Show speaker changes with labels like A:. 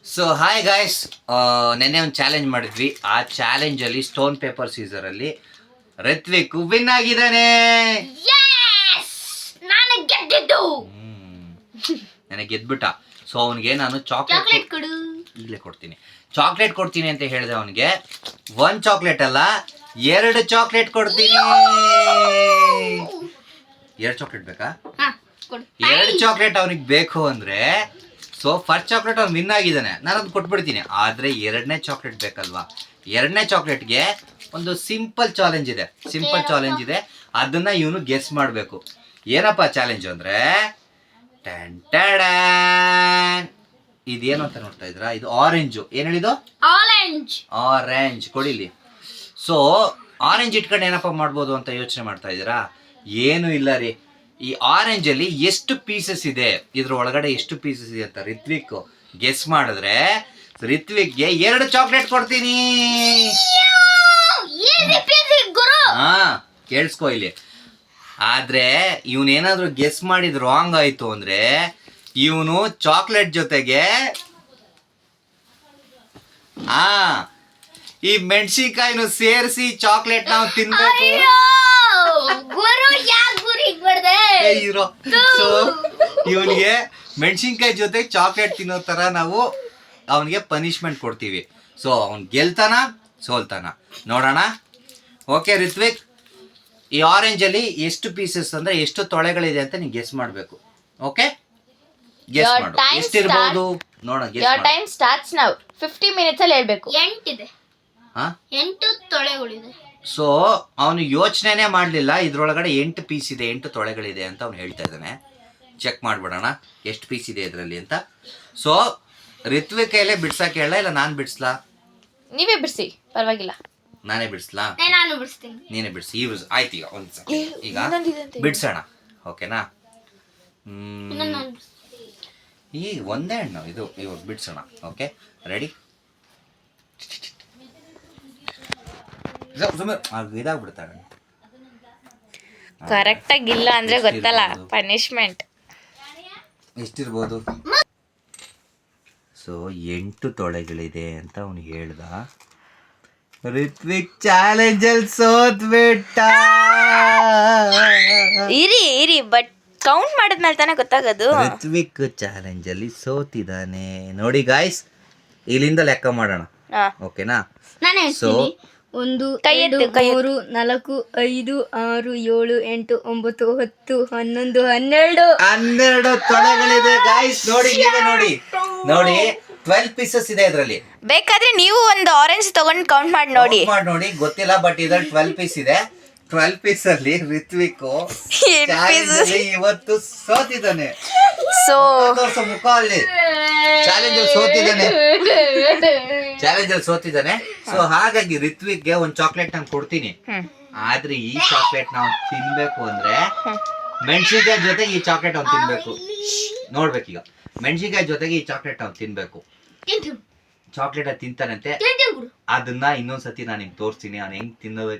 A: So hi guys, ನೆನ್ನೆ ಒಂದು challenge ಮಾಡಿದ್ವಿ. ಆ ಚಾಲೆಂಜ್ ಅಲ್ಲಿ ಸ್ಟೋನ್ ಪೇಪರ್ ಸೀಸರ್ ಅಲ್ಲಿ ಋತ್ವಿಕ್ ವಿನ್ ಆಗಿದ್ದಾನೆ. ನನಗೆ ಗೆದ್ಬಿಟ್ಟ. ಸೊ ಅವನಿಗೆ ನಾನು ಚಾಕ್ಲೇಟ್ ಈಗಲೇ ಕೊಡ್ತೀನಿ, ಚಾಕ್ಲೇಟ್ ಕೊಡ್ತೀನಿ ಅಂತ ಹೇಳಿದೆ. ಅವನಿಗೆ 1 ಚಾಕ್ಲೇಟ್ ಅಲ್ಲ 2 ಚಾಕ್ಲೇಟ್ ಕೊಡ್ತೀನಿ. 2 ಚಾಕ್ಲೇಟ್ ಬೇಕಾ? 2 ಚಾಕ್ಲೇಟ್ ಅವನಿಗೆ ಬೇಕು ಅಂದ್ರೆ, ಸೊ ಫಸ್ಟ್ ಚಾಕ್ಲೇಟ್ ಅವ್ನು ವಿನ್ ಆಗಿದ್ದಾನೆ, ನಾನು ಅದು ಕೊಟ್ಬಿಡ್ತೀನಿ. ಆದರೆ 2ನೇ ಚಾಕ್ಲೇಟ್ ಬೇಕಲ್ವಾ? 2ನೇ ಚಾಕ್ಲೇಟ್ಗೆ ಒಂದು ಸಿಂಪಲ್ ಚಾಲೆಂಜ್ ಇದೆ. ಅದನ್ನ ಇವನು ಗೆಸ್ ಮಾಡಬೇಕು. ಏನಪ್ಪ ಚಾಲೆಂಜ್ ಅಂದ್ರೆ, ಇದೇನು ಅಂತ ನೋಡ್ತಾ ಇದ್ರಾ? ಇದು ಆರೆಂಜು. ಏನ್ ಹೇಳಿದು? ಆರೆಂಜ್ ಕೊಡಿಲಿ. ಸೊ ಆರೆಂಜ್ ಇಟ್ಕೊಂಡು ಏನಪ್ಪ ಮಾಡ್ಬೋದು ಅಂತ ಯೋಚನೆ ಮಾಡ್ತಾ ಇದ್ದೀರಾ? ಏನು ಇಲ್ಲ ರೀ. ಈ ಆರೆಂಜ್ ಅಲ್ಲಿ ಎಷ್ಟು ಪೀಸಸ್ ಇದೆ, ಇದ್ರ ಒಳಗಡೆ ಎಷ್ಟು ಪೀಸಸ್ ಇದೆ ಅಂತ ಋತ್ವಿಕ್ ಗೆಸ್ ಮಾಡಿದ್ರೆ ಋತ್ವಿಕ್ಗೆ 2 ಚಾಕ್ಲೇಟ್ ಕೊಡ್ತೀನಿ. ಹಾ, ಕೇಳಿಸ್ಕೊ ಇಲ್ಲಿ. ಆದ್ರೆ ಇವನೇನಾದ್ರೂ ಗೆಸ್ ಮಾಡಿದ್ ರಾಂಗ್ ಆಯ್ತು ಅಂದ್ರೆ ಇವನು ಚಾಕ್ಲೇಟ್ ಜೊತೆಗೆ ಈ ಮೆಣಸಿನ್ಕಾಯಿನ ಸೇರಿಸಿ ಚಾಕ್ಲೇಟ್ ನಾವು ತಿನ್ಬೇಕು. ಸೊ ಇವನಿಗೆ ಮೆಣಸಿನ್ಕಾಯಿ ಜೊತೆ ಚಾಕ್ಲೇಟ್ ತಿನ್ನೋ ತರ ನಾವು ಅವನಿಗೆ ಪನಿಷ್ಮೆಂಟ್ ಕೊಡ್ತೀವಿ. ಸೊ ಅವ್ನು ಗೆಲ್ತಾನ ಸೋಲ್ತಾನ ನೋಡೋಣ. ಓಕೆ ಋತ್ವಿಕ್, ಈ ಆರೆಂಜ್ ಅಲ್ಲಿ ಎಷ್ಟು ಪೀಸಸ್ ಅಂದ್ರೆ ಎಷ್ಟು ತೊಳೆಗಳಿದೆ ಅಂತ ನೀನು ಗೆಸ್ ಮಾಡಬೇಕು. ಓಕೆ, ಗೆಸ್ ಮಾಡು. ಎಷ್ಟಿರಬಹುದು ನೋಡೋಣ.
B: your time starts now. 50 minutes ಅಲ್ಲಿ ಹೇಳ್ಬೇಕು.
C: 8 ಇದೆ. 8 ತೊಳೆಗಳಿದೆ.
A: ಸೊ ಅವನು ಯೋಚನೆನೇ ಮಾಡಲಿಲ್ಲ, ಇದ್ರೊಳಗಡೆ 8 ಪೀಸ್ ಇದೆ, 8 ತೊಳೆಗಳಿದೆ ಅಂತ ಅವ್ನು ಹೇಳ್ತಾ ಇದ್ದಾನೆ. ಚೆಕ್ ಮಾಡ್ಬಿಡೋಣ ಎಷ್ಟು ಪೀಸ್ ಇದೆ ಇದರಲ್ಲಿ ಅಂತ. ಸೊ ಋತ್ವಿಕ್ ಕೈಲೇ ಬಿಡ್ಸಕ್ಕೆ ಹೇಳ, ಇಲ್ಲ ನಾನು ಬಿಡಿಸ್ಲಾ?
B: ನೀವೇ ಬಿಡಿಸಿ, ಪರವಾಗಿಲ್ಲ.
A: ನಾನೇ ಬಿಡಿಸ್ಲಾ?
C: ನಾನು ಬಿಡಿಸ್ತೀನಿ.
A: ನೀನೇ ಬಿಡಿಸಿ. ಆಯ್ತು, ಈಗ ಒಂದು ಈಗ ಬಿಡ್ಸೋಣ. ಓಕೆನಾ? ಈಗ ಒಂದೇ ಹಣ್ಣು ಇದು, ಇವಾಗ ಬಿಡ್ಸೋಣ. Okay, ready? ಇದಾಗ್ಬಿಡ್ತಾಳೆ.
B: ಕರೆಕ್ಟ್ ಆಗಿಲ್ಲ ಅಂದ್ರೆ ಗೊತ್ತಲ್ಲ, ಪನಿಷ್ಮೆಂಟ್
A: ಎಷ್ಟಿರ್ಬೋದು? ಸೊ 8 ತೊಳೆಗಳಿದೆ ಅಂತ ಅವನು ಹೇಳ್ದ. ಋತ್ವಿಕ್ ಚಾಲೆಂಜ್ ಅಲ್ಲಿ ಸೋತ್ಬಿಟ್ಟ.
B: ಇರಿ ಬಟ್ ಕೌಂಟ್ ಮಾಡಿದ್ಮೇಲೆ ತಾನೇ ಗೊತ್ತಾಗೋದು.
A: ಋತ್ವಿಕ್ ಚಾಲೆಂಜ್ ಅಲ್ಲಿ ಸೋತಿದ್ದಾನೆ. ನೋಡಿ ಗಾಯ್ಸ್, ಇಲ್ಲಿಂದ ಲೆಕ್ಕ ಮಾಡೋಣ. ಓಕೆನಾ? So
C: 1 2 3 4 5 6 7 8 9 10 11 12
A: ತೊಳೆಗಳಿದೆ guys. ನೋಡಿ, ನೀವೇ ನೋಡಿ 12 ಪೀಸಸ್ ಇದೆ ಇದರಲ್ಲಿ.
B: ಬೇಕಾದ್ರೆ ನೀವು ಒಂದು ಆರೆಂಜ್ ತಗೊಂಡು ಕೌಂಟ್ ಮಾಡಿ ನೋಡಿ.
A: ಗೊತ್ತಿಲ್ಲ, ಬಟ್ ಇದ್ರಲ್ಲಿ 12 ಪೀಸ್ ಇದೆ. 12 ಪೀಸ್ ಅಲ್ಲಿ ಋತ್ವಿಕ್ ಇವತ್ತು ಸೋತಿದ್ದಾನೆ.
B: ಸೊ
A: ಮುಖ ಅಲ್ಲಿ ಚಾಲೆಂಜ್ ಅಲ್ಲಿ ಸೋತಿದ್ದಾನೆ. ಸೊ ಹಾಗಾಗಿ ಋತ್ವಿಕ್ಗೆ ಒಂದು ಚಾಕ್ಲೇಟ್ ನಾನು ಕೊಡ್ತೀನಿ. ಆದ್ರೆ ಈ ಚಾಕ್ಲೇಟ್ ನಾವು ತಿನ್ಬೇಕು ಅಂದ್ರೆ ಮೆಣಸಿನ್ಕಾಯಿ ಜೊತೆಗೆ ಈ ಚಾಕ್ಲೇಟ್ ಅವ್ನು ತಿನ್ಬೇಕು. ನೋಡ್ಬೇಕೀಗ, ಮೆಣಸಿನ್ಕಾಯಿ ಜೊತೆಗೆ ಈ ಚಾಕ್ಲೇಟ್ ಅವ್ನು ತಿನ್ಬೇಕು. ಚಾಕ್ಲೇಟ್ ತಿಂತಾನಂತೆ. ಅದನ್ನ ಇನ್ನೊಂದ್ಸತಿ ನಾನು ನಿಮ್ಗೆ ತೋರಿಸ್ತೀನಿ ಅವ್ನು ಹೆಂಗ್ ತಿನ್ನೋದು.